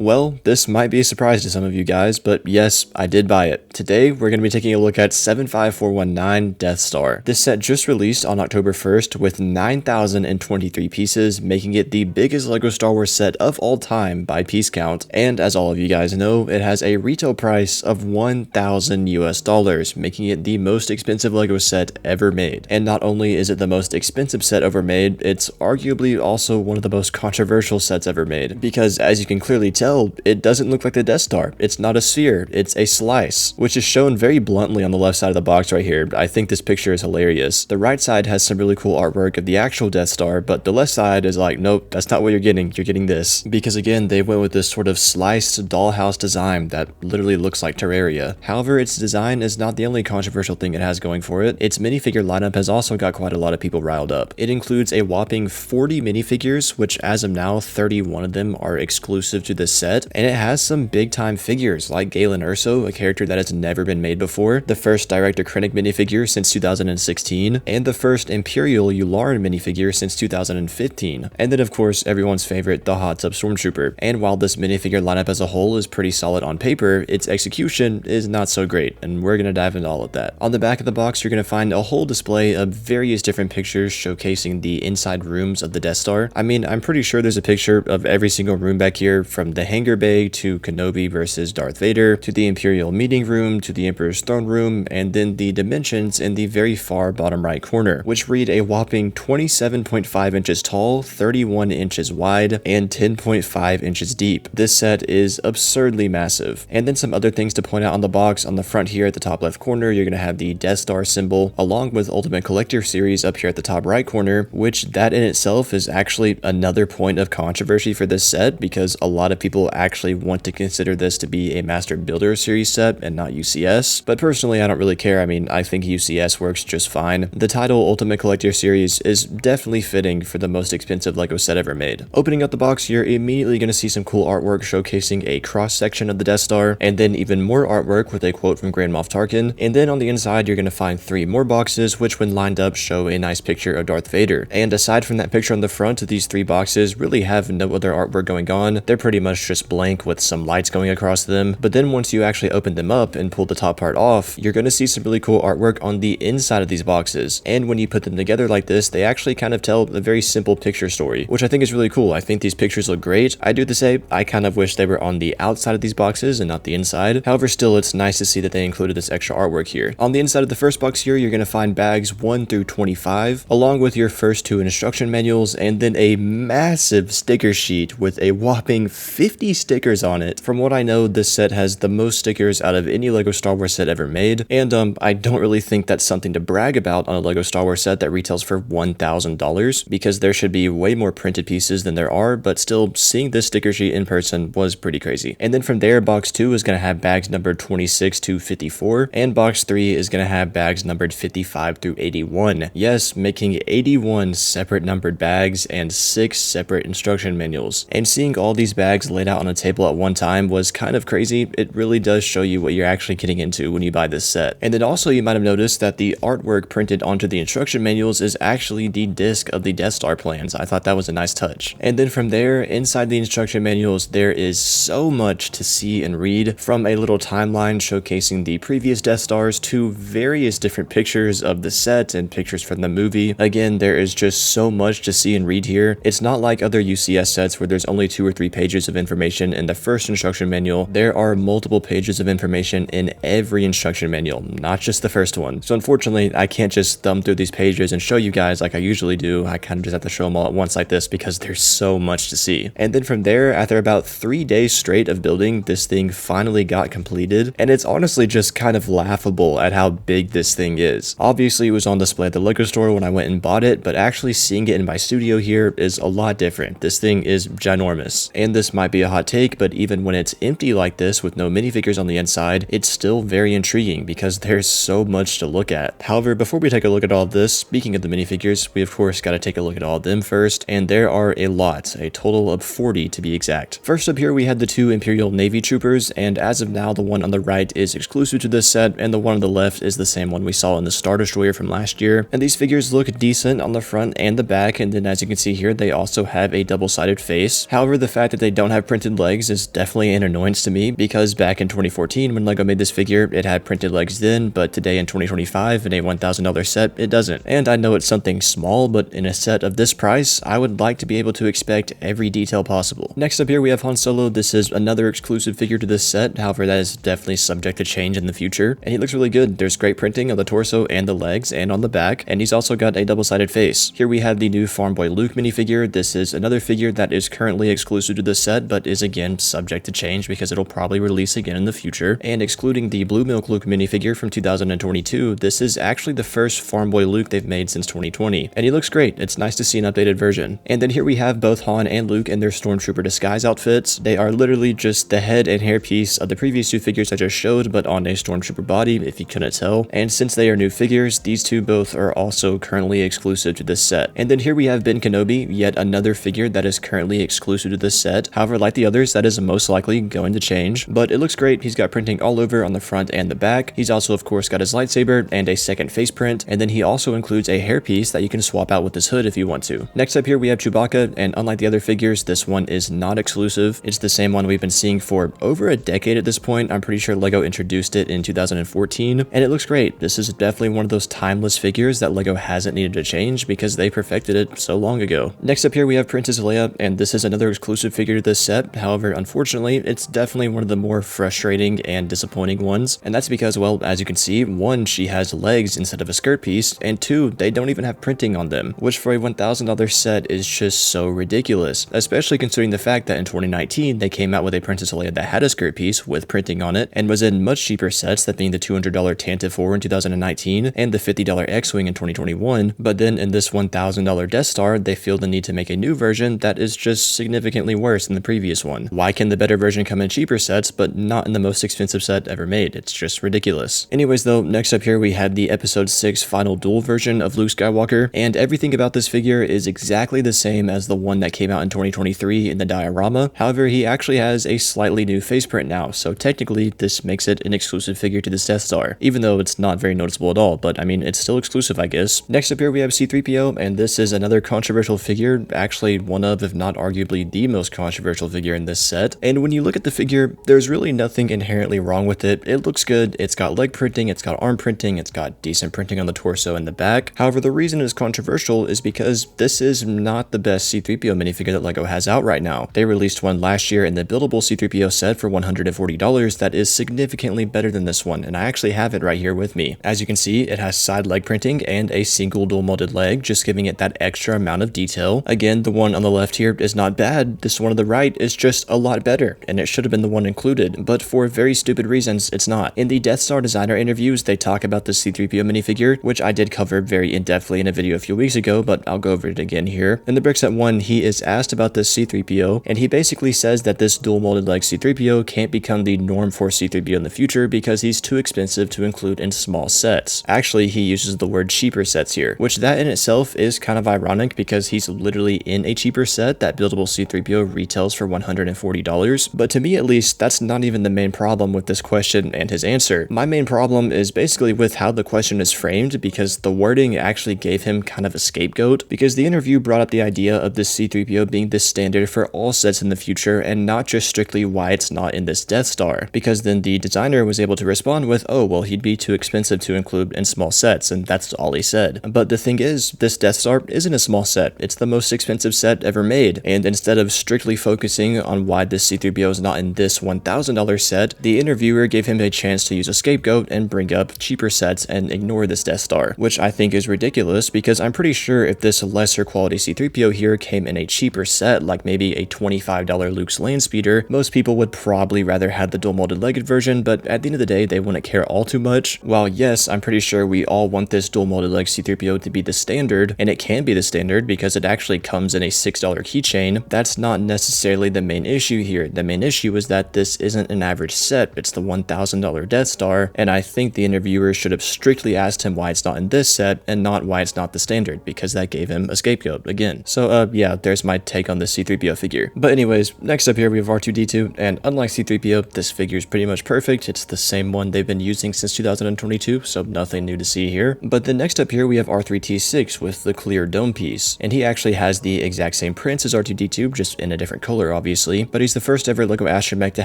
Well, this might be a surprise to some of you guys, but yes, I did buy it. Today, we're going to be taking a look at 75419 Death Star. This set just released on October 1st with 9,023 pieces, making it the biggest LEGO Star Wars set of all time by piece count, and as all of you guys know, it has a retail price of 1,000 US dollars, making it the most expensive LEGO set ever made. And not only is it the most expensive set ever made, it's arguably also one of the most controversial sets ever made, because as you can clearly tell, it doesn't look like the Death Star. It's not a sphere, it's a slice, which is shown very bluntly on the left side of the box right here. I think this picture is hilarious. The right side has some really cool artwork of the actual Death Star, but the left side is like, nope, that's not what you're getting this. Because again, they went with this sort of sliced dollhouse design that literally looks like Terraria. However, its design is not the only controversial thing it has going for it. Its minifigure lineup has also got quite a lot of people riled up. It includes a whopping 40 minifigures, which as of now, 31 of them are exclusive to this set, and it has some big time figures like Galen Erso, a character that has never been made before, the first Director Krennic minifigure since 2016, and the first Imperial Yularen minifigure since 2015, and then of course everyone's favorite, the Hot Tub Stormtrooper. And while this minifigure lineup as a whole is pretty solid on paper, its execution is not so great, and we're gonna dive into all of that. On the back of the box, you're gonna find a whole display of various different pictures showcasing the inside rooms of the Death Star. I mean, I'm pretty sure there's a picture of every single room back here, from the hangar bay to Kenobi versus Darth Vader, to the Imperial meeting room, to the Emperor's throne room, and then the dimensions in the very far bottom right corner, which read a whopping 27.5 inches tall, 31 inches wide, and 10.5 inches deep. This set is absurdly massive. And then some other things to point out on the box. On the front here at the top left corner, you're going to have the Death Star symbol, along with Ultimate Collector Series up here at the top right corner, which that in itself is actually another point of controversy for this set, because a lot of people actually want to consider this to be a Master Builder Series set and not UCS, but personally I don't really care. I mean, I think UCS works just fine. The title Ultimate Collector Series is definitely fitting for the most expensive LEGO set ever made. Opening up the box, you're immediately going to see some cool artwork showcasing a cross-section of the Death Star, and then even more artwork with a quote from Grand Moff Tarkin, and then on the inside you're going to find 3 more boxes, which when lined up show a nice picture of Darth Vader. And aside from that picture on the front, these 3 boxes really have no other artwork going on. They're pretty much just blank with some lights going across them, but then once you actually open them up and pull the top part off, you're going to see some really cool artwork on the inside of these boxes. And when you put them together like this, they actually kind of tell a very simple picture story, which I think is really cool. I think these pictures look great. I do have to say, I kind of wish they were on the outside of these boxes and not the inside. However, still, it's nice to see that they included this extra artwork here. On the inside of the first box here, you're going to find bags 1 through 25, along with your first 2 instruction manuals, and then a massive sticker sheet with a whopping 50 stickers on it. From what I know, this set has the most stickers out of any LEGO Star Wars set ever made, and I don't really think that's something to brag about on a LEGO Star Wars set that retails for $1,000, because there should be way more printed pieces than there are, but still, seeing this sticker sheet in person was pretty crazy. And then from there, box 2 is going to have bags numbered 26 to 54, and box 3 is going to have bags numbered 55 through 81. Yes, making 81 separate numbered bags and 6 separate instruction manuals. And seeing all these bags laid out on a table at one time was kind of crazy. It really does show you what you're actually getting into when you buy this set. And then also you might have noticed that the artwork printed onto the instruction manuals is actually the disc of the Death Star plans. I thought that was a nice touch. And then from there, inside the instruction manuals, there is so much to see and read, from a little timeline showcasing the previous Death Stars to various different pictures of the set and pictures from the movie. Again, there is just so much to see and read here. It's not like other UCS sets where there's only 2 or 3 pages of information in the first instruction manual. There are multiple pages of information in every instruction manual, not just the first one. So unfortunately, I can't just thumb through these pages and show you guys like I usually do. I kind of just have to show them all at once like this because there's so much to see. And then from there, after about 3 days straight of building, this thing finally got completed, and it's honestly just kind of laughable at how big this thing is. Obviously, it was on display at the LEGO store when I went and bought it, but actually seeing it in my studio here is a lot different. This thing is ginormous. And this might be a hot take, but even when it's empty like this with no minifigures on the inside, it's still very intriguing because there's so much to look at. However, before we take a look at all of this, speaking of the minifigures, we of course got to take a look at all of them first, and there are a lot, a total of 40 to be exact. First up here, we had the 2 Imperial Navy Troopers, and as of now, the one on the right is exclusive to this set, and the one on the left is the same one we saw in the Star Destroyer from last year. And these figures look decent on the front and the back, and then as you can see here, they also have a double-sided face. However, the fact that they don't have printed legs is definitely an annoyance to me, because back in 2014 when LEGO made this figure, it had printed legs then, but today in 2025 in a $1,000 set, it doesn't. And I know it's something small, but in a set of this price, I would like to be able to expect every detail possible. Next up here we have Han Solo. This is another exclusive figure to this set, however that is definitely subject to change in the future, and he looks really good. There's great printing on the torso and the legs and on the back, and he's also got a double-sided face. Here we have the new Farm Boy Luke minifigure. This is another figure that is currently exclusive to this set, but is again subject to change because it'll probably release again in the future. And excluding the Blue Milk Luke minifigure from 2022, this is actually the first Farm Boy Luke they've made since 2020, and he looks great. It's nice to see an updated version. And then here we have both Han and Luke in their Stormtrooper disguise outfits. They are literally just the head and hair piece of the previous two figures I just showed, but on a Stormtrooper body, if you couldn't tell. And since they are new figures, these two both are also currently exclusive to this set. And then here we have Ben Kenobi, yet another figure that is currently exclusive to this set. However, like the others, that is most likely going to change, but it looks great. He's got printing all over on the front and the back. He's also of course got his lightsaber and a second face print, and then he also includes a hairpiece that you can swap out with his hood if you want to. Next up here we have Chewbacca, and unlike the other figures, this one is not exclusive. It's the same one we've been seeing for over a decade at this point. I'm pretty sure LEGO introduced it in 2014, and it looks great. This is definitely one of those timeless figures that LEGO hasn't needed to change because they perfected it so long ago. Next up here we have Princess Leia, and this is another exclusive figure to this set. However, unfortunately, it's definitely one of the more frustrating and disappointing ones, and that's because, well, as you can see, one, she has legs instead of a skirt piece, and two, they don't even have printing on them, which for a $1,000 set is just so ridiculous, especially considering the fact that in 2019 they came out with a Princess Leia that had a skirt piece with printing on it and was in much cheaper sets, that being the $200 Tantive 4 in 2019 and the $50 X-Wing in 2021, but then in this $1,000 Death Star, they feel the need to make a new version that is just significantly worse than the previous one. Why can the better version come in cheaper sets, but not in the most expensive set ever made? It's just ridiculous. Anyways though, next up here we had the episode 6 final duel version of Luke Skywalker, and everything about this figure is exactly the same as the one that came out in 2023 in the diorama. However, he actually has a slightly new face print now, so technically this makes it an exclusive figure to this Death Star, even though it's not very noticeable at all, but I mean, it's still exclusive, I guess. Next up here we have C-3PO, and this is another controversial figure, actually one of, if not arguably the most controversial figure in this set. And when you look at the figure, there's really nothing inherently wrong with it. It looks good, it's got leg printing, it's got arm printing, it's got decent printing on the torso and the back. However, the reason it's controversial is because this is not the best C-3PO minifigure that LEGO has out right now. They released one last year in the buildable C-3PO set for $140 that is significantly better than this one, and I actually have it right here with me. As you can see, it has side leg printing and a single dual molded leg, just giving it that extra amount of detail. Again, the one on the left here is not bad. This one on the right is just a lot better, and it should have been the one included, but for very stupid reasons, it's not. In the Death Star designer interviews, they talk about the C-3PO minifigure, which I did cover very in-depthly in a video a few weeks ago, but I'll go over it again here. In the Brickset 1, he is asked about this C-3PO, and he basically says that this dual molded leg C-3PO can't become the norm for C-3PO in the future because he's too expensive to include in small sets. Actually, he uses the word cheaper sets here, which that in itself is kind of ironic because he's literally in a cheaper set. That buildable C-3PO retails for $140, but to me at least, that's not even the main problem with this question and his answer. My main problem is basically with how the question is framed, because the wording actually gave him kind of a scapegoat, because the interview brought up the idea of this C-3PO being the standard for all sets in the future and not just strictly why it's not in this Death Star, because then the designer was able to respond with, oh well, he'd be too expensive to include in small sets, and that's all he said. But the thing is, this Death Star isn't a small set. It's the most expensive set ever made, and instead of strictly focusing on why this C-3PO is not in this $1,000 set, the interviewer gave him a chance to use a scapegoat and bring up cheaper sets and ignore this Death Star, which I think is ridiculous because I'm pretty sure if this lesser quality C-3PO here came in a cheaper set, like maybe a $25 Luke's Landspeeder, most people would probably rather have the dual molded legged version, but at the end of the day, they wouldn't care all too much. While yes, I'm pretty sure we all want this dual molded leg C-3PO to be the standard, and it can be the standard because it actually comes in a $6 keychain, that's not necessarily the main issue here. The main issue is that this isn't an average set, it's the $1,000 Death Star, and I think the interviewer should have strictly asked him why it's not in this set and not why it's not the standard, because that gave him a scapegoat again. So yeah, there's my take on the C-3PO figure. But anyways, next up here we have R2-D2, and unlike C-3PO, this figure is pretty much perfect. It's the same one they've been using since 2022, so nothing new to see here. But then next up here we have R3-T6 with the clear dome piece, and he actually has the exact same prints as R2-D2, just in a different color obviously, but he's the first ever LEGO astromech to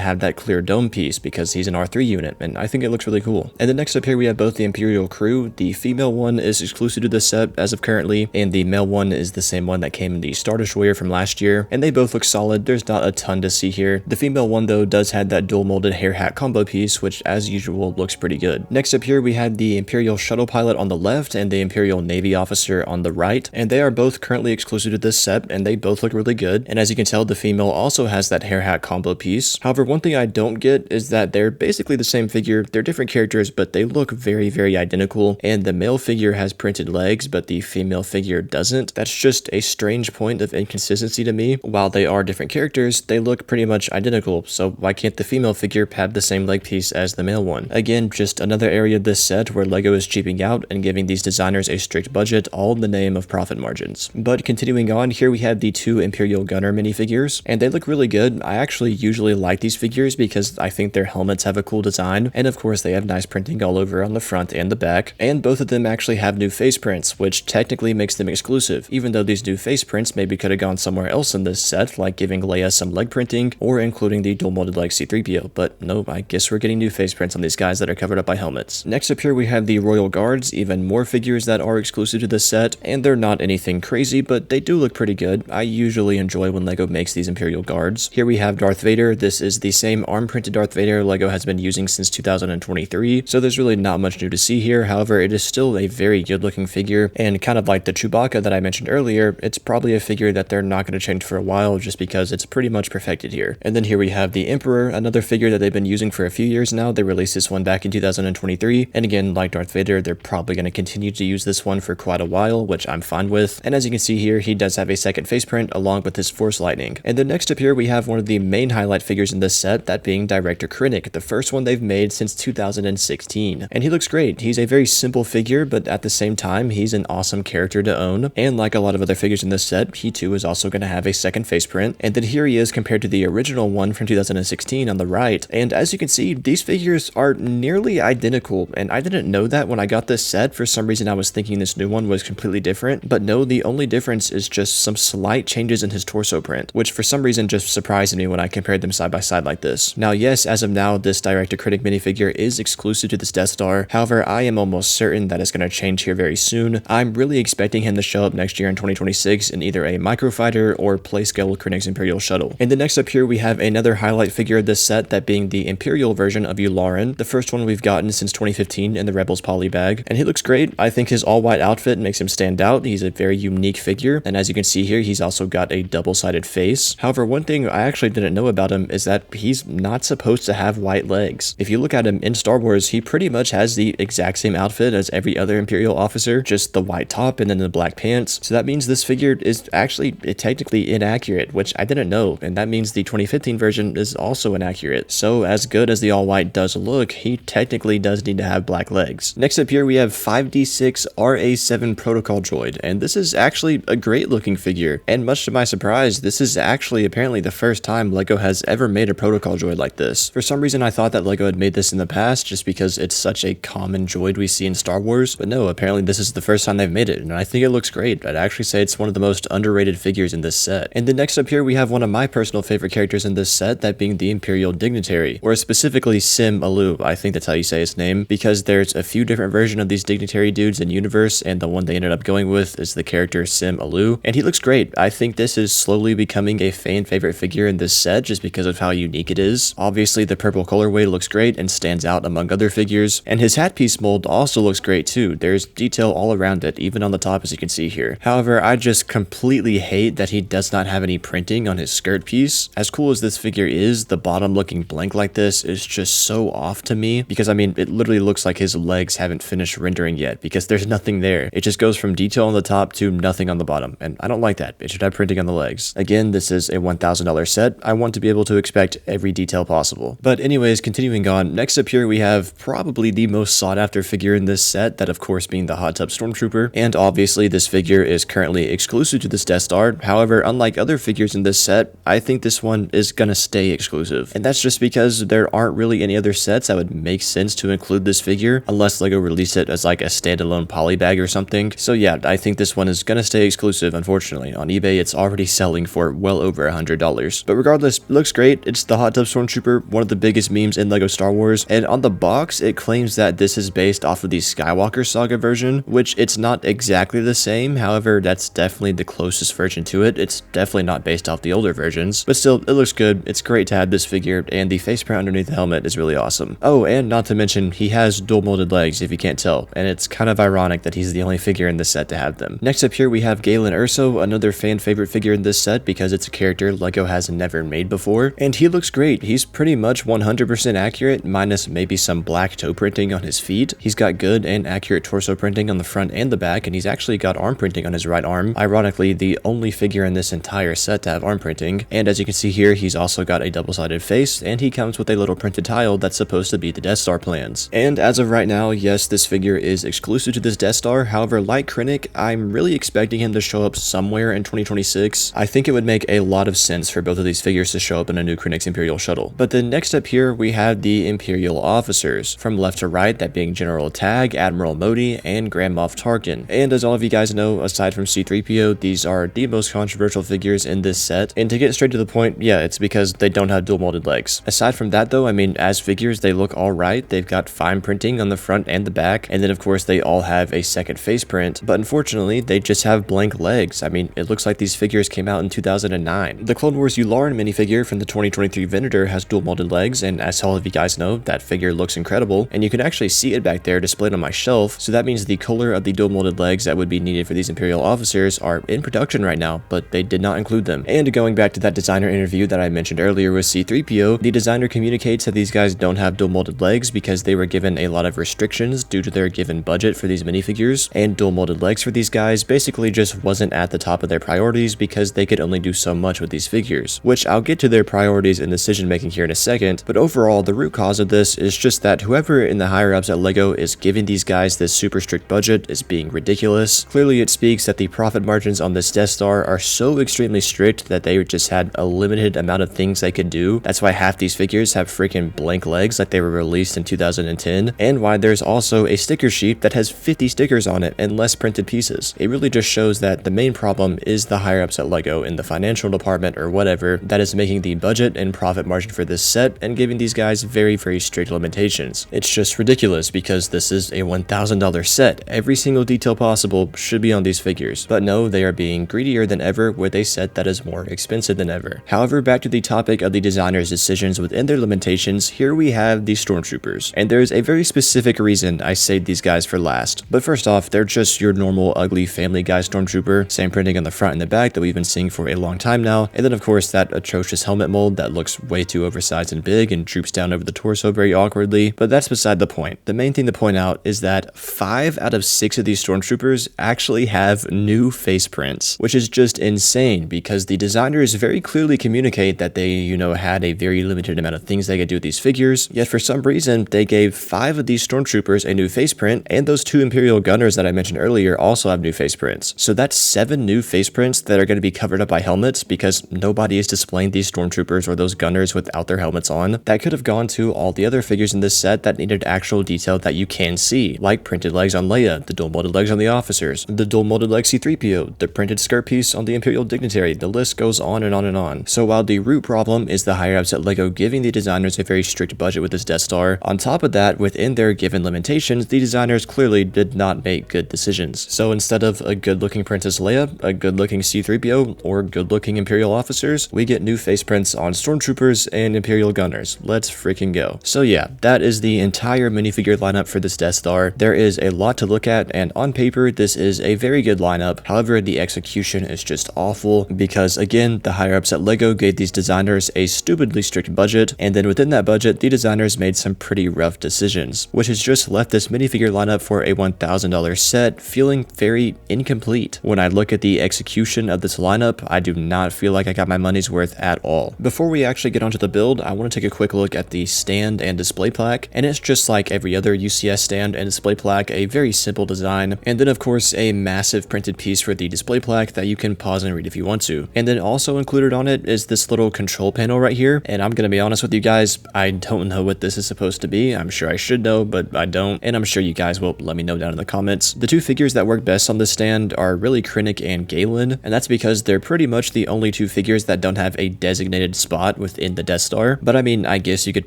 have that clear dome piece because he's an R3 unit, and I think it looks really cool. And then next up here we have both the Imperial crew. The female one is exclusive to this set as of currently, and the male one is the same one that came in the Star Destroyer from last year, and they both look solid. There's not a ton to see here. The female one though does have that dual molded hair hat combo piece, which as usual looks pretty good. Next up here we have the Imperial shuttle pilot on the left and the Imperial Navy officer on the right, and they are both currently exclusive to this set, and they both look really good. And as you can tell, the female also has that hair hat combo piece. However, one thing I don't get is that they're basically the same figure. They're different characters, but they look very identical, and the male figure has printed legs, but the female figure doesn't. That's just a strange point of inconsistency to me. While they are different characters, they look pretty much identical, so why can't the female figure have the same leg piece as the male one? Again, just another area of this set where LEGO is cheaping out and giving these designers a strict budget, all in the name of profit margins. But continuing on, here we have the two Imperial Gunner minifigures, and they look really good. I actually usually like these figures because I think their helmets have a cool design, and of course they have nice printing all over on the front and the back, and both of them actually have new face prints, which technically makes them exclusive, even though these new face prints maybe could have gone somewhere else in this set, like giving Leia some leg printing, or including the dual molded leg C-3PO, but no, I guess we're getting new face prints on these guys that are covered up by helmets. Next up here we have the Royal Guards, even more figures that are exclusive to this set, and they're not anything crazy, but they do look pretty good. I usually enjoy when LEGO makes these Imperial Guards. Here we have Darth Vader. This is the same arm printed Darth Vader LEGO has been using since 2023, so there's really not much new to see here. However, it is still a very good looking figure, and kind of like the Chewbacca that I mentioned earlier, it's probably a figure that they're not going to change for a while just because it's pretty much perfected here. And then here we have the Emperor, another figure that they've been using for a few years now. They released this one back in 2023, and again, like Darth Vader, they're probably going to continue to use this one for quite a while, which I'm fine with. And as you can see here, he does have a second face print along with his Force Lightning. And then next up here we have one of the main highlight figures in this set, that being Director Krennic, the first one they've made since 2016. And he looks great. He's a very simple figure, but at the same time, he's an awesome character to own. And like a lot of other figures in this set, he too is also going to have a second face print. And then here he is compared to the original one from 2016 on the right. And as you can see, these figures are nearly identical, and I didn't know that when I got this set. For some reason I was thinking this new one was completely different, but no, the only difference is just some slight changes in his torso print, which for some reason just surprised me when I compared them side by side like this. Now yes, as of now, this Director Krennic minifigure is exclusive to this Death Star. However, I am almost certain that it's going to change here very soon. I'm really expecting him to show up next year in 2026 in either a microfighter or playscale Krennic's Imperial shuttle. And then next up here we have another highlight figure of this set, that being the Imperial version of Yularen, the first one we've gotten since 2015 in the Rebels poly bag, and he looks great. I think his all-white outfit makes him stand out. He's a very unique figure, and as you can see here, he's also got a double-sided face. However, one thing I actually didn't know about him is that he's not supposed to have white legs. If you look at him in Star Wars, he pretty much has the exact same outfit as every other Imperial officer, just the white top and then the black pants. So that means this figure is actually technically inaccurate, which I didn't know, and that means the 2015 version is also inaccurate. So as good as the all-white does look, he technically does need to have black legs. Next up here we have 5D6 RA7 Protocol Droid, and this is actually a great looking figure, and much to my surprise, this is actually apparently the first time LEGO has ever made a Protocol Droid like this. For some reason I thought that LEGO had made this in the past just because it's such a common droid we see in Star Wars, but no, apparently this is the first time they've made it, and I think it looks great. I'd actually say it's one of the most underrated figures in this set. And then next up here we have one of my personal favorite characters in this set, that being the Imperial Dignitary, or specifically Sim Alu, I think that's how you say his name, because there's a few different versions of these Dignitary dudes in universe, and the one they ended up going with is the character Sim Alu, and he looks great. I think this is slowly becoming a fan favorite figure in this set just because of how unique it is. Obviously the purple colorway looks great and stands out among other figures, and his hat piece mold also looks great too. There's detail all around it, even on the top as you can see here. However, I just completely hate that he does not have any printing on his skirt piece. As cool as this figure is, the bottom looking blank like this is just so off to me, because I mean, it literally looks like his legs haven't finished rendering yet because there's nothing there. It just goes from detail on the top to nothing on the bottom, and I don't like that. It should have printing on the legs. Again, this is a $1,000 set. I want to be able to expect every detail possible. But anyways, continuing on, next up here we have probably the most sought after figure in this set, that of course being the Hot Tub Stormtrooper, and obviously this figure is currently exclusive to this Death Star. However, unlike other figures in this set, I think this one is gonna stay exclusive, and that's just because there aren't really any other sets that would make sense to include this figure unless LEGO released it as like a standalone poly bag or something. So yeah, I think this one is gonna stay exclusive. Unfortunately, on eBay it's already selling for well over $100. $100. But regardless, it looks great. It's the Hot Tub Stormtrooper, one of the biggest memes in LEGO Star Wars, and on the box, it claims that this is based off of the Skywalker Saga version, which it's not exactly the same. However, that's definitely the closest version to it. It's definitely not based off the older versions, but still, it looks good. It's great to have this figure, and the faceprint underneath the helmet is really awesome. Oh, and not to mention, he has dual molded legs, if you can't tell, and it's kind of ironic that he's the only figure in this set to have them. Next up here, we have Galen Erso, another fan favorite figure in this set because it's a character LEGO has never made before, and he looks great. He's pretty much 100% accurate, minus maybe some black toe printing on his feet. He's got good and accurate torso printing on the front and the back, and he's actually got arm printing on his right arm. Ironically, the only figure in this entire set to have arm printing, and as you can see here, he's also got a double-sided face, and he comes with a little printed tile that's supposed to be the Death Star plans. And as of right now, yes, this figure is exclusive to this Death Star. However, like Krennic, I'm really expecting him to show up somewhere in 2026. I think it would make a lot of sense for both of these figures to show up in a new Krennic's Imperial shuttle. But then next up here, we have the Imperial officers. From left to right, that being General Tag, Admiral Modi, and Grand Moff Tarkin. And as all of you guys know, aside from C-3PO, these are the most controversial figures in this set. And to get straight to the point, yeah, it's because they don't have dual molded legs. Aside from that though, I mean, as figures, they look alright. They've got fine printing on the front and the back, and then of course they all have a second face print, but unfortunately, they just have blank legs. I mean, it looks like these figures came out in 2009. The Clone Wars Yularen minifigure from the 2023 Venator has dual molded legs, and as all of you guys know, that figure looks incredible, and you can actually see it back there displayed on my shelf, so that means the color of the dual molded legs that would be needed for these Imperial officers are in production right now, but they did not include them. And going back to that designer interview that I mentioned earlier with C-3PO, the designer communicates that these guys don't have dual molded legs because they were given a lot of restrictions due to their given budget for these minifigures, and dual molded legs for these guys basically just wasn't at the top of their priorities because they could only do so much with these figures, which I'll get to their priorities and decision making here in a second. But overall, the root cause of this is just that whoever in the higher ups at LEGO is giving these guys this super strict budget is being ridiculous. Clearly it speaks that the profit margins on this Death Star are so extremely strict that they just had a limited amount of things they could do. That's why half these figures have freaking blank legs like they were released in 2010, and why there's also a sticker sheet that has 50 stickers on it and less printed pieces. It really just shows that the main problem is the higher ups at LEGO in the financial department or whatever that is making the budget and profit margin for this set and giving these guys very, very strict limitations. It's just ridiculous because this is a $1,000 set. Every single detail possible should be on these figures, but no, they are being greedier than ever with a set that is more expensive than ever. However, back to the topic of the designer's decisions within their limitations, here we have the Stormtroopers, and there's a very specific reason I saved these guys for last. But first off, they're just your normal ugly Family Guy Stormtrooper, same printing on the front and the back that we've been seeing for a long time now, and then of course that atrocious helmet mold that looks way too oversized and big and droops down over the torso very awkwardly, but that's beside the point. The main thing to point out is that 5 out of 6 of these Stormtroopers actually have new face prints, which is just insane because the designers very clearly communicate that they, had a very limited amount of things they could do with these figures, yet for some reason they gave 5 of these Stormtroopers a new face print, and those 2 Imperial Gunners that I mentioned earlier also have new face prints. So that's 7 new face prints that are going to be covered up by helmets because nobody is displaying these Stormtroopers or those Gunners without their helmets on. That could have gone to all the other figures in this set that needed actual detail that you can see, like printed legs on Leia, the dual molded legs on the officers, the dual molded leg C-3PO, the printed skirt piece on the Imperial Dignitary. The list goes on and on and on. So while the root problem is the higher ups at LEGO giving the designers a very strict budget with this Death Star, on top of that, within their given limitations, the designers clearly did not make good decisions. So instead of a good-looking Princess Leia, a good-looking C-3PO, or good-looking Imperial officers, we get new face prints on Stormtroopers and Imperial Gunners. Let's freaking go. So yeah, that is the entire minifigure lineup for this Death Star. There is a lot to look at, and on paper, this is a very good lineup. However, the execution is just awful because, again, the higher ups at LEGO gave these designers a stupidly strict budget, and then within that budget, the designers made some pretty rough decisions, which has just left this minifigure lineup for a $1,000 set feeling very incomplete. When I look at the execution of this lineup, I do not feel like I got my money's worth at all. Before we actually get onto the build, I want to take a quick look at the stand and display plaque, and it's just like every other UCS stand and display plaque, a very simple design, and then of course a massive printed piece for the display plaque that you can pause and read if you want to. And then also included on it is this little control panel right here, and I'm gonna be honest with you guys, I don't know what this is supposed to be. I'm sure I should know, but I don't, and I'm sure you guys will let me know down in the comments. The two figures that work best on this stand are really Krennic and Galen, and that's because they're pretty much the only 2 two figures that don't have a designated spot within the Death Star, but I mean, I guess you could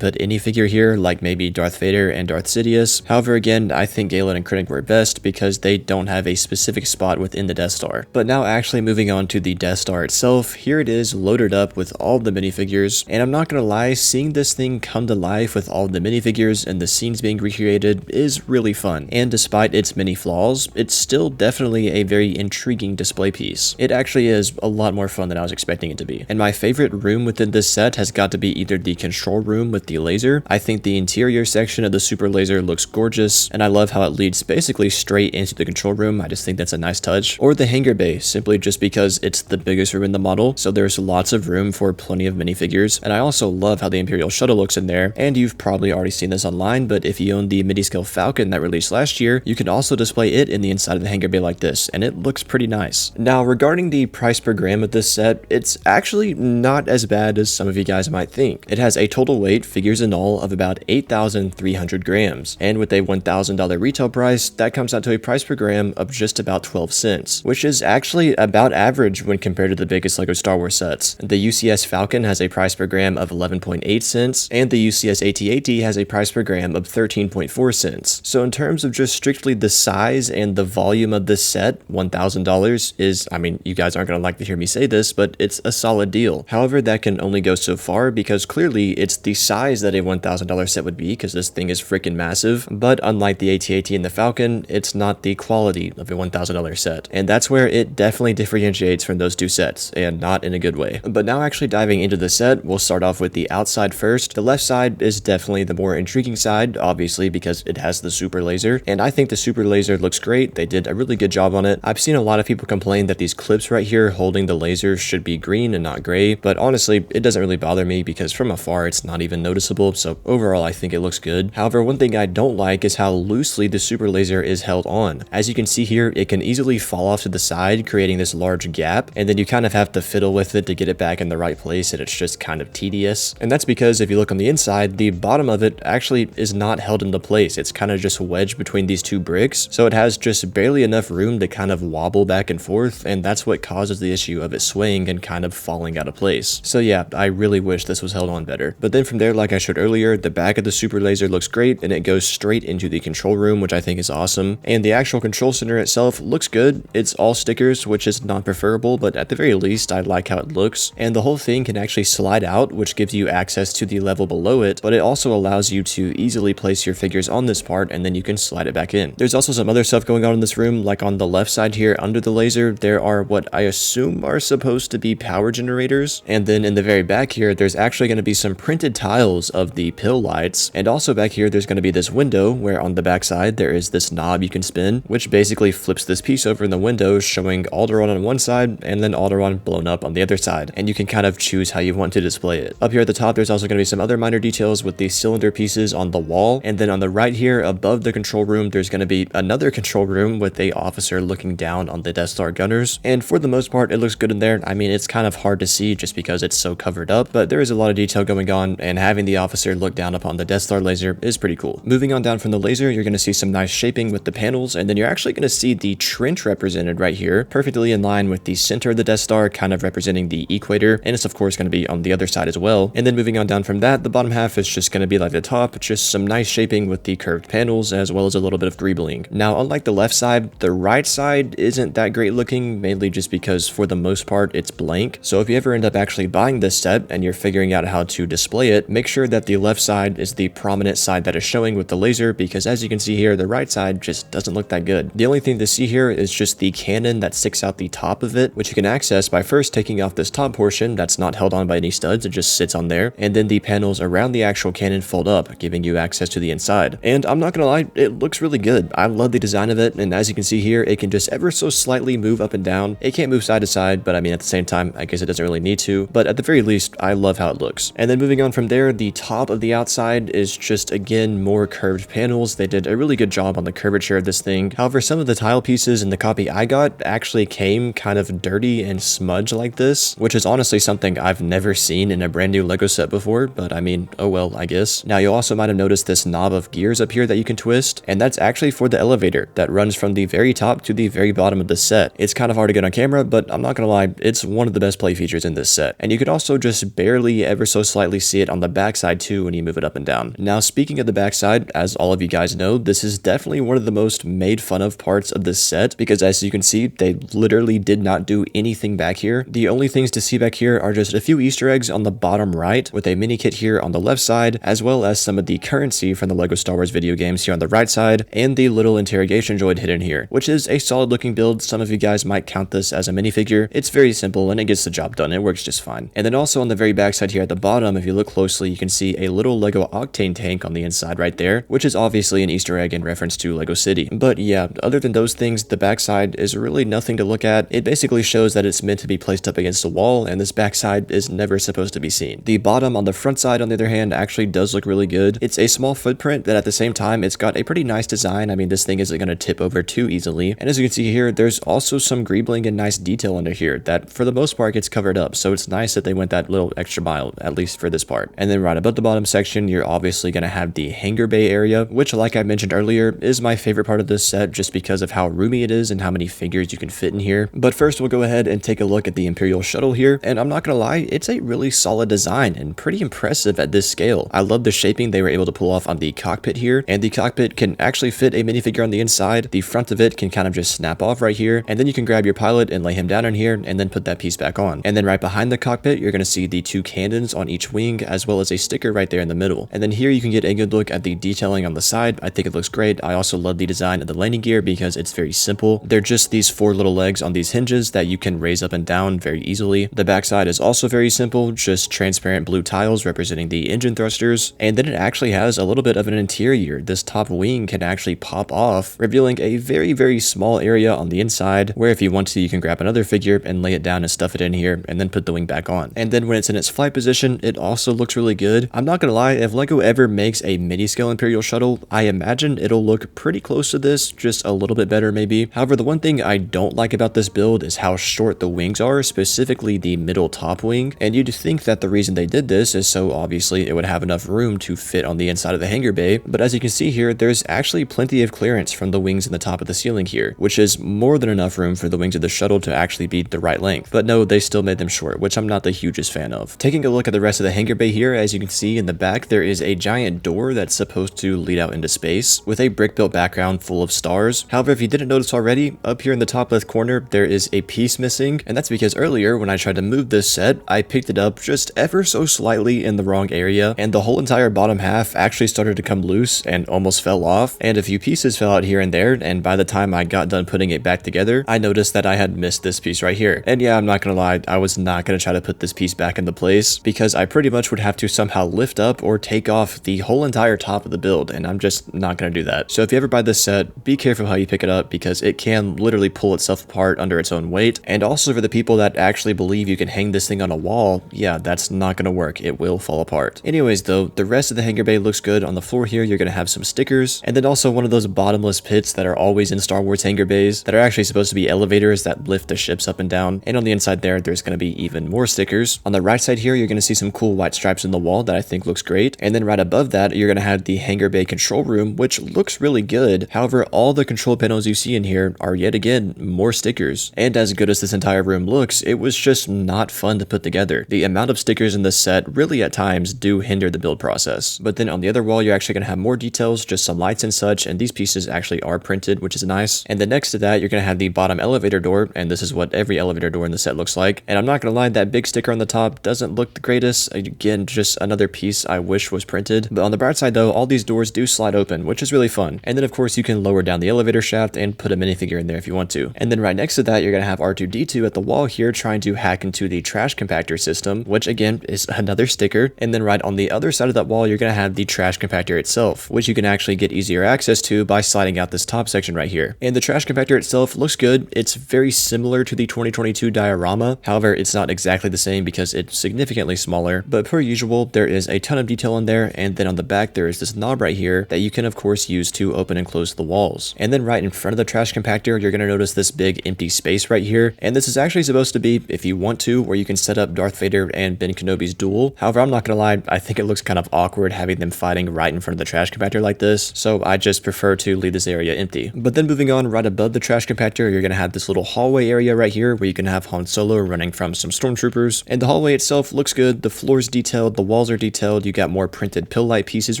put any figure here, like maybe Darth Vader and Darth Sidious. However, again, I think Galen and Krennic were best because they don't have a specific spot within the Death Star. But now actually moving on to the Death Star itself, here it is loaded up with all the minifigures, and I'm not gonna lie, seeing this thing come to life with all the minifigures and the scenes being recreated is really fun, and despite its many flaws, it's still definitely a very intriguing display piece. It actually is a lot more fun than I was expecting it to be. And my favorite room within this set has got to be either the control room with the laser. I think the interior section of the super laser looks gorgeous, and I love how it leads basically straight into the control room. I just think that's a nice touch. Or the hangar bay, simply just because it's the biggest room in the model, so there's lots of room for plenty of minifigures. And I also love how the Imperial shuttle looks in there, and you've probably already seen this online, but if you own the midi-scale Falcon that released last year, you can also display it in the inside of the hangar bay like this, and it looks pretty nice. Now, regarding the price per gram of this set, it's actually not as bad as some of you guys might think. It has a total weight, figures in all, of about 8,300 grams, and with a $1,000 retail price, that comes out to a price per gram of just about 12 cents, which is actually about average when compared to the biggest LEGO Star Wars sets. The UCS Falcon has a price per gram of 11.8 cents, and the UCS AT-AT has a price per gram of 13.4 cents. So in terms of just strictly the size and the volume of this set, $1,000 is, I mean, you guys aren't going to like to hear me say this, but it's a solid deal. However, that can only go so far because clearly it's the size that a $1,000 set would be, because this thing is freaking massive. But unlike the AT-AT and the Falcon, it's not the quality of a $1,000 set. And that's where it definitely differentiates from those two sets, and not in a good way. But now actually diving into the set, we'll start off with the outside first. The left side is definitely the more intriguing side, obviously because it has the super laser, and I think the super laser looks great. They did a really good job on it. I've seen a lot of people complain that these clips right here holding the laser should be green and not gray, but honestly, it doesn't really bother me because from afar it's not even noticeable, so overall I think it looks good. However, one thing I don't like is how loosely the super laser is held on. As you can see here, it can easily fall off to the side, creating this large gap, and then you kind of have to fiddle with it to get it back in the right place, and it's just kind of tedious. And that's because if you look on the inside, the bottom of it actually is not held into place. It's kind of just wedged between these two bricks, so it has just barely enough room to kind of wobble back and forth, and that's what causes the issue of it swaying and kind of falling out of place. So yeah, I really wish this was held on better. But then from there, like I showed earlier, the back of the super laser looks great, and it goes straight into the control room, which I think is awesome. And the actual control center itself looks good. It's all stickers, which is not preferable, but at the very least, I like how it looks. And the whole thing can actually slide out, which gives you access to the level below it, but it also allows you to easily place your figures on this part, and then you can slide it back in. There's also some other stuff going on in this room, like on the left side here under the laser, there are what I assume are supposed to be power generators. And then in the very back here, there's actually going to be some printed tiles of the pill lights. And also back here, there's going to be this window where on the back side, there is this knob you can spin, which basically flips this piece over in the window, showing Alderaan on one side and then Alderaan blown up on the other side. And you can kind of choose how you want to display it. Up here at the top, there's also going to be some other minor details with the cylinder pieces on the wall. And then on the right here, above the control room, there's going to be another control room with a officer looking down on the Death Star gunners. And for the most part, it looks good in there. I mean, it's kind of hard to see just because it's so covered up, but there is a lot of detail going on, and having the officer look down upon the Death Star laser is pretty cool. Moving on down from the laser, you're going to see some nice shaping with the panels, and then you're actually going to see the trench represented right here, perfectly in line with the center of the Death Star, kind of representing the equator, and it's of course going to be on the other side as well. And then moving on down from that, the bottom half is just going to be like the top, just some nice shaping with the curved panels, as well as a little bit of greebling. Now, unlike the left side, the right side isn't that great looking, mainly just because for the most part, it's blank. So if you ever end up actually buying this set and you're figuring out how to display it, make sure that the left side is the prominent side that is showing with the laser, because as you can see here, the right side just doesn't look that good. The only thing to see here is just the cannon that sticks out the top of it, which you can access by first taking off this top portion that's not held on by any studs, it just sits on there, and then the panels around the actual cannon fold up, giving you access to the inside. And I'm not gonna lie, it looks really good. I love the design of it, and as you can see here, it can just ever so slightly move up and down. It can't move side to side, but I mean at the same time, I guess it doesn't really need to, but at the very least, I love how it looks. And then moving on from there, the top of the outside is just again more curved panels. They did a really good job on the curvature of this thing. However, some of the tile pieces in the copy I got actually came kind of dirty and smudged like this, which is honestly something I've never seen in a brand new LEGO set before, but I mean, oh well, I guess. Now you also might have noticed this knob of gears up here that you can twist, and that's actually for the elevator that runs from the very top to the very bottom of the set. It's kind of hard to get on camera, but I'm not gonna lie, it's one one of the best play features in this set. And you could also just barely ever so slightly see it on the backside too when you move it up and down. Now, speaking of the backside, as all of you guys know, this is definitely one of the most made fun of parts of this set, because as you can see, they literally did not do anything back here. The only things to see back here are just a few Easter eggs on the bottom right, with a mini kit here on the left side, as well as some of the currency from the LEGO Star Wars video games here on the right side, and the little interrogation droid hidden here, which is a solid looking build. Some of you guys might count this as a minifigure. It's very simple and it gets the job done. It works just fine. And then also on the very back side here at the bottom, if you look closely, you can see a little LEGO Octane tank on the inside right there, which is obviously an Easter egg in reference to LEGO City. But yeah, other than those things, the backside is really nothing to look at. It basically shows that it's meant to be placed up against a wall, and this backside is never supposed to be seen. The bottom on the front side, on the other hand, actually does look really good. It's a small footprint, but at the same time, it's got a pretty nice design. I mean, this thing isn't going to tip over too easily. And as you can see here, there's also some greebling and nice detail under here that for the most part gets covered up. So it's nice that they went that little extra mile, at least for this part. And then right above the bottom section, you're obviously going to have the hangar bay area, which, like I mentioned earlier, is my favorite part of this set just because of how roomy it is and how many figures you can fit in here. But first, we'll go ahead and take a look at the Imperial shuttle here. And I'm not going to lie, it's a really solid design and pretty impressive at this scale. I love the shaping they were able to pull off on the cockpit here, and the cockpit can actually fit a minifigure on the inside. The front of it can kind of just snap off right here, and then you can grab your pilot and lay him down in here and then put that piece back on. And then right behind the cockpit, you're going to see the two cannons on each wing, as well as a sticker right there in the middle. And then here you can get a good look at the detailing on the side. I think it looks great. I also love the design of the landing gear because it's very simple. They're just these four little legs on these hinges that you can raise up and down very easily. The backside is also very simple, just transparent blue tiles representing the engine thrusters. And then it actually has a little bit of an interior. This top wing can actually pop off, revealing a very small area on the inside where if you want to, you can grab another figure and lay it down and stuff it in here and then put the wing back on. And then when it's in its flight position, it also looks really good. I'm not gonna lie, if LEGO ever makes a mini scale Imperial shuttle, I imagine it'll look pretty close to this, just a little bit better maybe. However, the one thing I don't like about this build is how short the wings are, specifically the middle top wing. And you'd think that the reason they did this is so obviously it would have enough room to fit on the inside of the hangar bay. But as you can see here, there's actually plenty of clearance from the wings in the top of the ceiling here, which is more than enough room for the wings of the shuttle to actually be the right length. But no, they still made them short, which I'm not the hugest fan of. Taking a look at the rest of the hangar bay here, as you can see in the back, there is a giant door that's supposed to lead out into space with a brick built background full of stars. However, if you didn't notice already, up here in the top left corner, there is a piece missing, and that's because earlier when I tried to move this set, I picked it up just ever so slightly in the wrong area, and the whole entire bottom half actually started to come loose and almost fell off, and a few pieces fell out here and there, and by the time I got done putting it back together, I noticed that I had missed this piece right here. And yeah, I'm not gonna lie, I was not gonna try to put this piece back into place because I pretty much would have to somehow lift up or take off the whole entire top of the build, and I'm just not gonna do that. So if you ever buy this set, be careful how you pick it up because it can literally pull itself apart under its own weight. And also for the people that actually believe you can hang this thing on a wall, yeah, that's not gonna work. It will fall apart. Anyways though, the rest of the hangar bay looks good. On the floor here, you're gonna have some stickers, and then also one of those bottomless pits that are always in Star Wars hangar bays that are actually supposed to be elevators that lift the ships up and down. And on the inside there, there's gonna be even more stickers. On the right side here, you're gonna see some cool white stripes in the wall that I think looks great. And then right above that, you're gonna have the hangar bay control room, which looks really good. However, all the control panels you see in here are yet again more stickers. And as good as this entire room looks, it was just not fun to put together. The amount of stickers in this set really at times do hinder the build process. But then on the other wall, you're actually gonna have more details, just some lights and such, and these pieces actually are printed, which is nice. And then next to that, you're gonna have the bottom elevator door, and this is what every elevator door in the set looks like. And I'm not gonna lie, that big sticker on the top doesn't look the greatest. Again, just another piece I wish was printed. But on the bright side though, all these doors do slide open, which is really fun. And then of course you can lower down the elevator shaft and put a minifigure in there if you want to. And then right next to that, you're gonna have R2-D2 at the wall here trying to hack into the trash compactor system, which again is another sticker. And then right on the other side of that wall, you're gonna have the trash compactor itself, which you can actually get easier access to by sliding out this top section right here. And the trash compactor itself looks good. It's very similar to the 2022 diorama. However, it's not exactly the same because it's significantly smaller, but per usual, there is a ton of detail in there. And then on the back, there is this knob right here that you can of course use to open and close the walls. And then right in front of the trash compactor, you're gonna notice this big empty space right here. And this is actually supposed to be, if you want to, where you can set up Darth Vader and Ben Kenobi's duel. However, I'm not gonna lie, I think it looks kind of awkward having them fighting right in front of the trash compactor like this. So I just prefer to leave this area empty. But then moving on, right above the trash compactor, you're gonna have this little hallway area right here where you can have Han Solo Solo running from some stormtroopers. And the hallway itself looks good. The floor's detailed, the walls are detailed. You got more printed pill light pieces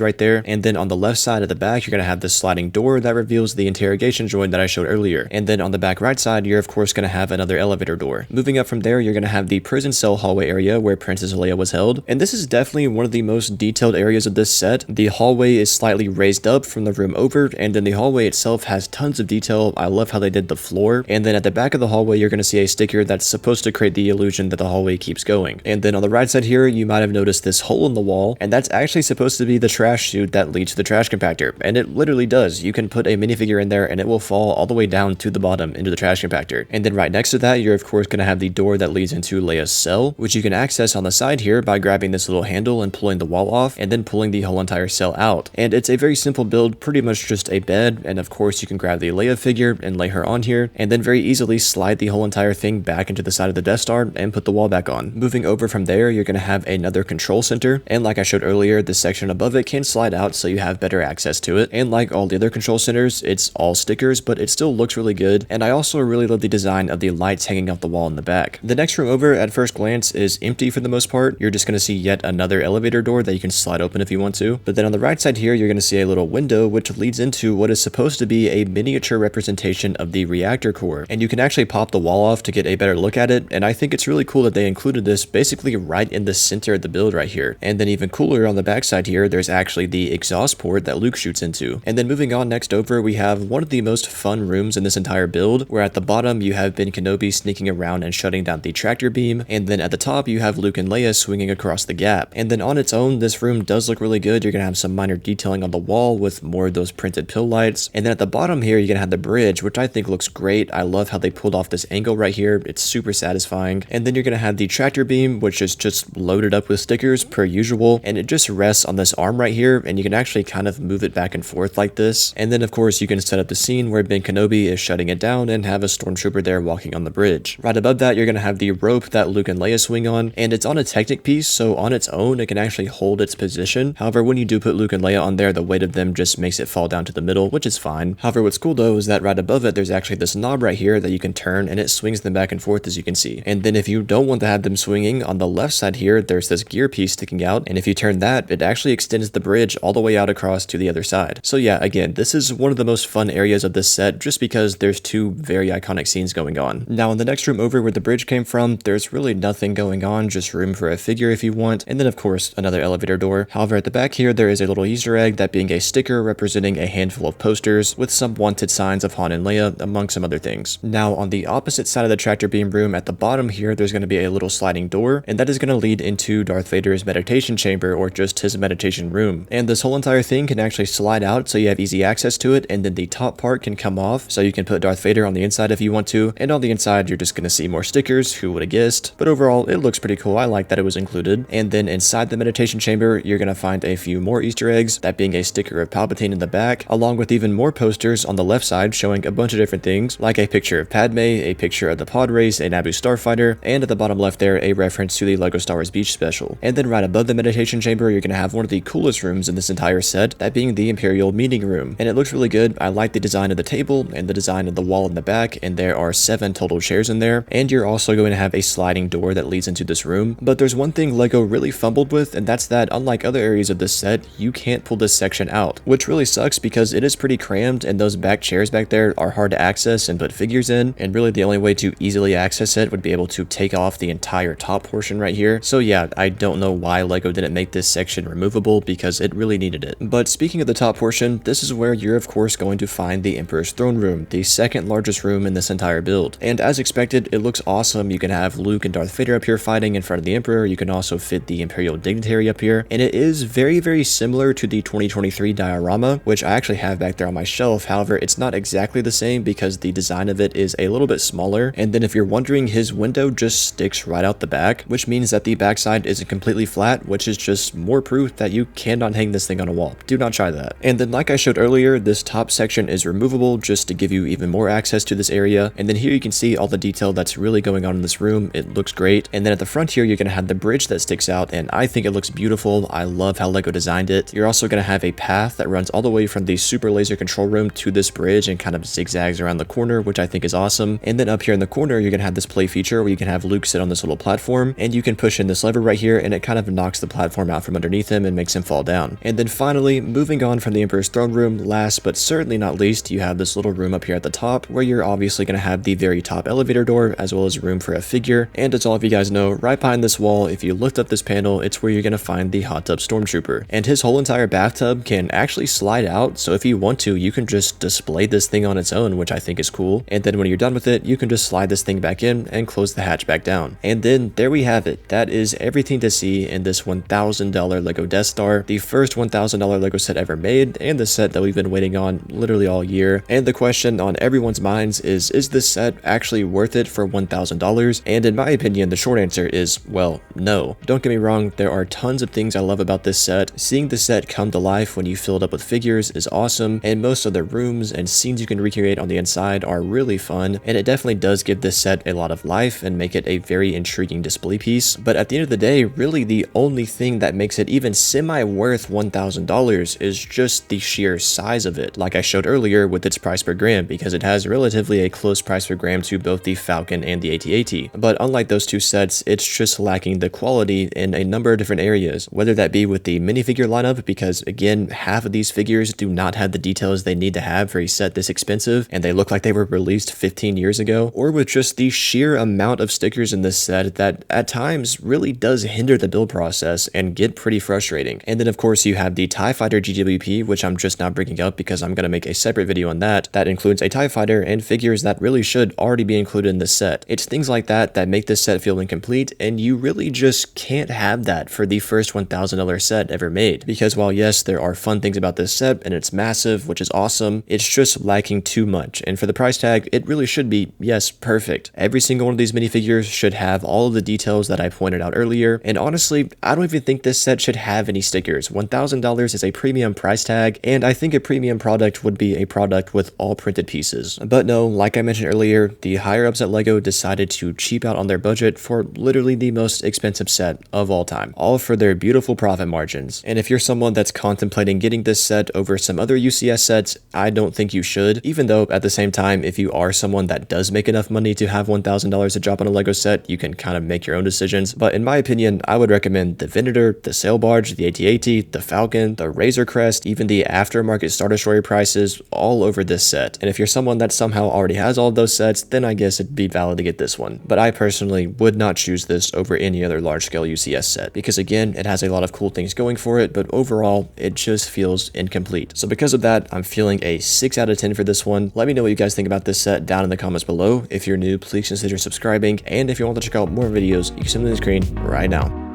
right there. And then on the left side of the back, you're going to have this sliding door that reveals the interrogation droid that I showed earlier. And then on the back right side, you're of course going to have another elevator door. Moving up from there, you're going to have the prison cell hallway area where Princess Leia was held. And this is definitely one of the most detailed areas of this set. The hallway is slightly raised up from the room over, and then the hallway itself has tons of detail. I love how they did the floor. And then at the back of the hallway, you're going to see a sticker that's supposed to create the illusion that the hallway keeps going. And then on the right side here, you might have noticed this hole in the wall, and that's actually supposed to be the trash chute that leads to the trash compactor. And it literally does. You can put a minifigure in there and it will fall all the way down to the bottom into the trash compactor. And then right next to that, you're of course going to have the door that leads into Leia's cell, which you can access on the side here by grabbing this little handle and pulling the wall off, and then pulling the whole entire cell out. And it's a very simple build, pretty much just a bed, and of course you can grab the Leia figure and lay her on here, and then very easily slide the whole entire thing back into the side of the Death Star and put the wall back on. Moving over from there, you're going to have another control center, and like I showed earlier, the section above it can slide out so you have better access to it. And like all the other control centers, it's all stickers, but it still looks really good. And I also really love the design of the lights hanging off the wall in the back. The next room over at first glance is empty for the most part. You're just going to see yet another elevator door that you can slide open if you want to. But then on the right side here, you're going to see a little window which leads into what is supposed to be a miniature representation of the reactor core. And you can actually pop the wall off to get a better look at it. And I think it's really cool that they included this basically right in the center of the build right here. And then even cooler on the back side here, there's actually the exhaust port that Luke shoots into. And then moving on next over, we have one of the most fun rooms in this entire build, where at the bottom you have Ben Kenobi sneaking around and shutting down the tractor beam, and then at the top you have Luke and Leia swinging across the gap. And then on its own, this room does look really good. You're gonna have some minor detailing on the wall with more of those printed pill lights. And then at the bottom here, you're gonna have the bridge, which I think looks great. I love how they pulled off this angle right here. It's super satisfying. And then you're gonna have the tractor beam, which is just loaded up with stickers per usual, and it just rests on this arm right here, and you can actually kind of move it back and forth like this. And then of course you can set up the scene where Ben Kenobi is shutting it down and have a stormtrooper there walking on the bridge. Right above that, you're gonna have the rope that Luke and Leia swing on, and it's on a Technic piece, so on its own it can actually hold its position. However, when you do put Luke and Leia on there, the weight of them just makes it fall down to the middle, which is fine. However, what's cool though is that right above it, there's actually this knob right here that you can turn, and it swings them back and forth, as you can see. And then if you don't want to have them swinging, on the left side here, there's this gear piece sticking out, and if you turn that, it actually extends the bridge all the way out across to the other side. So yeah, again, this is one of the most fun areas of this set, just because there's two very iconic scenes going on. Now in the next room over where the bridge came from, there's really nothing going on, just room for a figure if you want, and then of course another elevator door. However, at the back here, there is a little Easter egg, that being a sticker representing a handful of posters with some wanted signs of Han and Leia, among some other things. Now on the opposite side of the tractor beam room, at the bottom here, there's going to be a little sliding door, and that is going to lead into Darth Vader's meditation chamber, or just his meditation room. And this whole entire thing can actually slide out so you have easy access to it, and then the top part can come off so you can put Darth Vader on the inside if you want to, and on the inside you're just going to see more stickers, who would have guessed, but overall it looks pretty cool. I like that it was included. And then inside the meditation chamber, you're going to find a few more Easter eggs, that being a sticker of Palpatine in the back, along with even more posters on the left side showing a bunch of different things, like a picture of Padme, a picture of the pod race, a Naboo starfighter, and at the bottom left there, a reference to the LEGO Star Wars Beach special. And then right above the meditation chamber, you're going to have one of the coolest rooms in this entire set, that being the Imperial meeting room. And it looks really good. I like the design of the table and the design of the wall in the back, and there are 7 total chairs in there, and you're also going to have a sliding door that leads into this room. But there's one thing LEGO really fumbled with, and that's that unlike other areas of this set, you can't pull this section out, which really sucks because it is pretty crammed, and those back chairs back there are hard to access and put figures in, and really the only way to easily access it would be able to take off the entire top portion right here. So yeah, I don't know why LEGO didn't make this section removable, because it really needed it. But speaking of the top portion, this is where you're of course going to find the Emperor's throne room, the second largest room in this entire build. And as expected, it looks awesome. You can have Luke and Darth Vader up here fighting in front of the Emperor. You can also fit the Imperial dignitary up here, and it is very similar to the 2023 diorama, which I actually have back there on my shelf. However, it's not exactly the same because the design of it is a little bit smaller. And then if you're wondering, his window just sticks right out the back, which means that the backside isn't completely flat, which is just more proof that you cannot hang this thing on a wall. Do not try that. And then like I showed earlier, this top section is removable just to give you even more access to this area. And then here you can see all the detail that's really going on in this room. It looks great. And then at the front here, you're going to have the bridge that sticks out, and I think it looks beautiful. I love how LEGO designed it. You're also going to have a path that runs all the way from the super laser control room to this bridge and kind of zigzags around the corner, which I think is awesome. And then up here in the corner, you're going to have this display feature where you can have Luke sit on this little platform, and you can push in this lever right here, and it kind of knocks the platform out from underneath him and makes him fall down. And then finally, moving on from the Emperor's throne room, last but certainly not least, you have this little room up here at the top where you're obviously going to have the very top elevator door as well as room for a figure. And as all of you guys know, right behind this wall, if you lift up this panel, it's where you're going to find the hot tub stormtrooper. And his whole entire bathtub can actually slide out, so if you want to, you can just display this thing on its own, which I think is cool. And then when you're done with it, you can just slide this thing back in and close the hatch back down. And then there we have it. That is everything to see in this $1,000 Lego Death Star, the first $1,000 Lego set ever made, and the set that we've been waiting on literally all year. And the question on everyone's minds is this set actually worth it for $1,000? And in my opinion, the short answer is, well, no. Don't get me wrong, there are tons of things I love about this set. Seeing the set come to life when you fill it up with figures is awesome, and most of the rooms and scenes you can recreate on the inside are really fun, and it definitely does give this set a lot of life and make it a very intriguing display piece. But at the end of the day, really the only thing that makes it even semi-worth $1,000 is just the sheer size of it, like I showed earlier with its price per gram, because it has relatively a close price per gram to both the Falcon and the AT-AT. But unlike those two sets, it's just lacking the quality in a number of different areas, whether that be with the minifigure lineup, because again, half of these figures do not have the details they need to have for a set this expensive, and they look like they were released 15 years ago, or with just the sheer amount of stickers in this set that at times really does hinder the build process and get pretty frustrating. And then of course you have the TIE Fighter GWP, which I'm just now bringing up because I'm going to make a separate video on that includes a TIE Fighter and figures that really should already be included in this set. It's things like that that make this set feel incomplete, and you really just can't have that for the first $1,000 set ever made, because while yes, there are fun things about this set and it's massive, which is awesome, it's just lacking too much. And for the price tag, it really should be, yes, perfect. Every single one of these minifigures should have all of the details that I pointed out earlier, and honestly, I don't even think this set should have any stickers. $1,000 is a premium price tag, and I think a premium product would be a product with all printed pieces. But no, like I mentioned earlier, the higher ups at LEGO decided to cheap out on their budget for literally the most expensive set of all time, all for their beautiful profit margins. And if you're someone that's contemplating getting this set over some other UCS sets, I don't think you should, even though at the same time, if you are someone that does make enough money to have $1,000 to drop on a LEGO set, you can kind of make your own decisions. But in my opinion, I would recommend the Venator, the Sail Barge, the AT-AT, the Falcon, the Razor Crest, even the aftermarket Star Destroyer prices all over this set. And if you're someone that somehow already has all of those sets, then I guess it'd be valid to get this one. But I personally would not choose this over any other large-scale UCS set, because again, it has a lot of cool things going for it, but overall, it just feels incomplete. So because of that, I'm feeling a 6 out of 10 for this one. Let me know what you guys think about this set down in the comments below. If you're new, please consider subscribing, and if you want to check out more videos, you can see them on the screen right now.